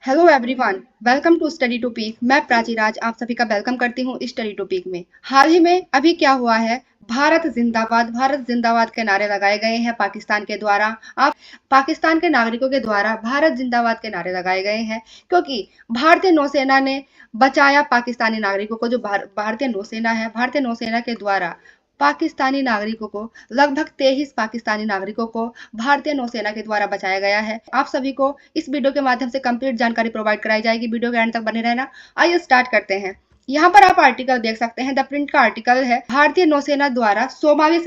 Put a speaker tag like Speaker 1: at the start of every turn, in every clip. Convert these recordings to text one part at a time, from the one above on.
Speaker 1: Hello everyone, welcome to study to peak. मैं प्राची राज आप सभी का वेलकम करती हूँ स्टडी टू पीक में। हाल ही में अभी क्या हुआ है, भारत जिंदाबाद के नारे लगाए गए हैं पाकिस्तान के द्वारा। आप पाकिस्तान के नागरिकों के द्वारा भारत जिंदाबाद के नारे लगाए गए हैं, क्योंकि भारतीय नौसेना ने बचाया पाकिस्तानी नागरिकों को। जो भारतीय नौसेना है, भारतीय नौसेना के द्वारा पाकिस्तानी नागरिकों को, लगभग 23 पाकिस्तानी नागरिकों को भारतीय नौसेना के द्वारा बचाया गया है। आप सभी को इस वीडियो के माध्यम से कंप्लीट जानकारी प्रोवाइड कराई जाएगी। वीडियो के एंड तक बने रहना। आइए स्टार्ट करते हैं। यहाँ पर आप आर्टिकल देख सकते हैं। द प्रिंट का आर्टिकल है, भारतीय नौसेना द्वारा सोमावी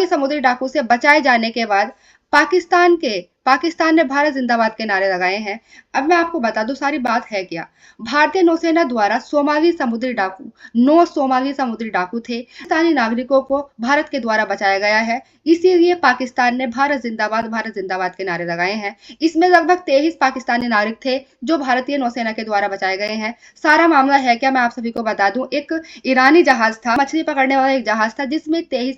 Speaker 1: समुद्री डाकू से बचाए जाने के बाद पाकिस्तान ने भारत जिंदाबाद के नारे लगाए हैं। अब मैं आपको बता दूं सारी बात है क्या। भारतीय नौसेना द्वारा 9 सोमाली समुद्री डाकू थे। पाकिस्तानी नागरिकों को भारत के द्वारा बचाया गया है, इसीलिए पाकिस्तान ने भारत जिंदाबाद के नारे लगाए हैं। इसमें लगभग 23 पाकिस्तानी नागरिक थे जो भारतीय नौसेना के द्वारा बचाए गए हैं। सारा मामला है क्या, मैं आप सभी को बता दूं। एक ईरानी जहाज था, मछली पकड़ने वाला एक जहाज था, जिसमें 23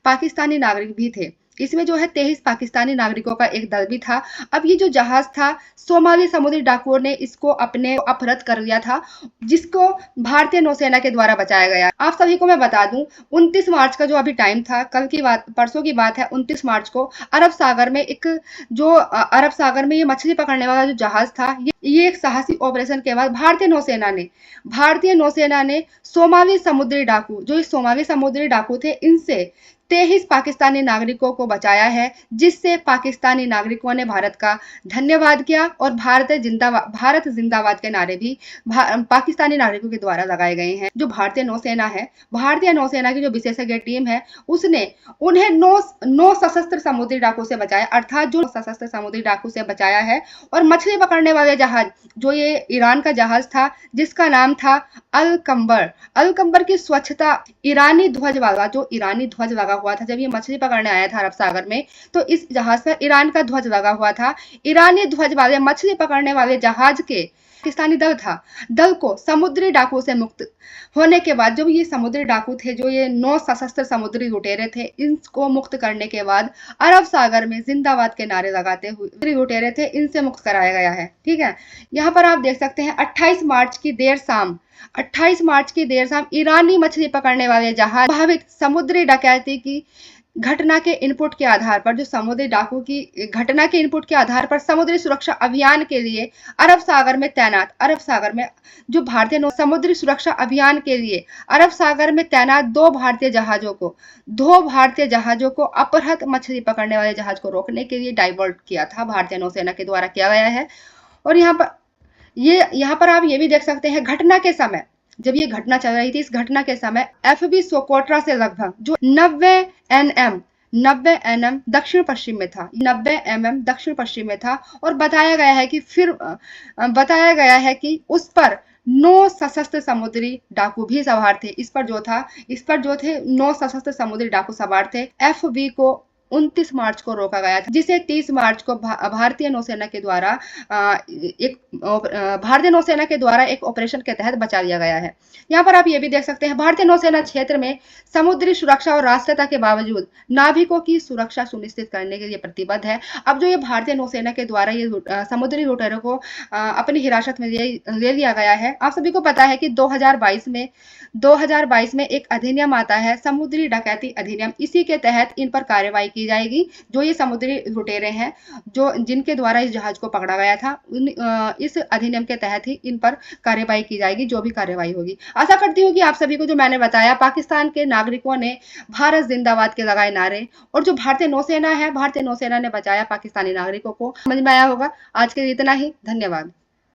Speaker 1: पाकिस्तानी नागरिक भी थे। इसमें जो है 23 पाकिस्तानी नागरिकों का एक दल भी था। अब ये जो जहाज था, सोमाली समुद्री डाकुओं ने इसको अपने अपहृत कर लिया था, जिसको भारतीय नौसेना के द्वारा बचाया गया। आप सभी को मैं बता दूं, 29 मार्च का जो अभी टाइम था, कल की बात, परसों की बात है, 29 मार्च को अरब सागर में अरब सागर में ये मछली पकड़ने वाला जो जहाज था, ये एक साहसी ऑपरेशन के बाद भारतीय नौसेना ने सोमाली समुद्री डाकू थे, इनसे 23 पाकिस्तानी नागरिकों को बचाया है, जिससे पाकिस्तानी नागरिकों ने भारत का धन्यवाद किया और भारत जिंदाबाद के नारे भी पाकिस्तानी नागरिकों के द्वारा लगाए गए हैं। जो भारतीय नौसेना की जो विशेषज्ञ टीम है, उसने उन्हें 9 सशस्त्र समुद्री डाकू से बचाया, अर्थात जो सशस्त्र समुद्री डाकू से बचाया है। और मछली पकड़ने वाले जहाज, जो ये ईरान का जहाज था, जिसका नाम था अल कंबर की स्वच्छता, ईरानी ध्वज लगा हुआ था। जब ये मछली पकड़ने आया था अरब सागर में, तो इस जहाज पर ईरान का ध्वज लगा हुआ था। ईरानी ध्वज वाले मछली पकड़ने वाले जहाज के पाकिस्तानी दल को समुद्री डाकू से मुक्त होने के बाद, जब ये समुद्री डाकू थे, जो ये 9 सशस्त्र समुद्री लुटेरे थे, इनको मुक्त करने के बाद अरब सागर में जिंदाबाद के नारे लगाते हुए लुटेरे थे, इनसे मुक्त कराया गया है। ठीक है, यहाँ पर आप देख सकते हैं 28 मार्च की देर शाम ईरानी मछली पकड़ने वाले जहाज प्रभावित समुद्री डकैती की घटना के इनपुट के आधार पर, जो समुद्री डाकू की घटना के इनपुट के आधार पर समुद्री सुरक्षा अभियान के लिए अरब सागर में जो भारतीय समुद्री सुरक्षा अभियान के लिए अरब सागर में तैनात 2 भारतीय जहाजों को अपहृत मछली पकड़ने वाले जहाज को रोकने के लिए डाइवर्ट किया था, भारतीय नौसेना के द्वारा किया गया है। और यहाँ पर आप ये भी देख सकते हैं, घटना के समय, जब ये घटना चल रही थी, इस घटना के समय FB सोकोट्रा से लगभग जो 90 एनएम दक्षिण पश्चिम में था। और बताया गया है कि उस पर 9 सशस्त्र समुद्री डाकू भी सवार थे। इस पर जो थे 9 सशस्त्र समुद्री डाकू सवार थे। FB को 29 मार्च को रोका गया था, जिसे 30 मार्च को भारतीय नौसेना के द्वारा एक ऑपरेशन के तहत बचा लिया गया है। यहाँ पर आप ये भी देख सकते हैं, भारतीय नौसेना क्षेत्र में समुद्री सुरक्षा और राष्ट्रीयता के बावजूद नाविकों की सुरक्षा सुनिश्चित करने के लिए प्रतिबद्ध है। अब जो ये भारतीय नौसेना के द्वारा ये समुद्री लुटेरों को अपनी हिरासत में ले लिया गया है। आप सभी को पता है कि 2022 में एक अधिनियम आता है, समुद्री डकैती अधिनियम। इसी के तहत इन पर कार्रवाई की जाएगी। जो ये समुद्री लुटेरे हैं, जिनके द्वारा इस जहाज को पकड़ा गया था, इस अधिनियम के तहत ही इन पर कार्रवाई की जाएगी, जो भी कार्रवाई होगी। आशा करती हूँ कि आप सभी को जो मैंने बताया, पाकिस्तान के नागरिकों ने भारत जिंदाबाद के लगाए नारे, और जो भारतीय नौसेना ने बचाया पाकिस्तानी नागरिकों को, समझ में आया होगा। आज के लिए इतना ही, धन्यवाद।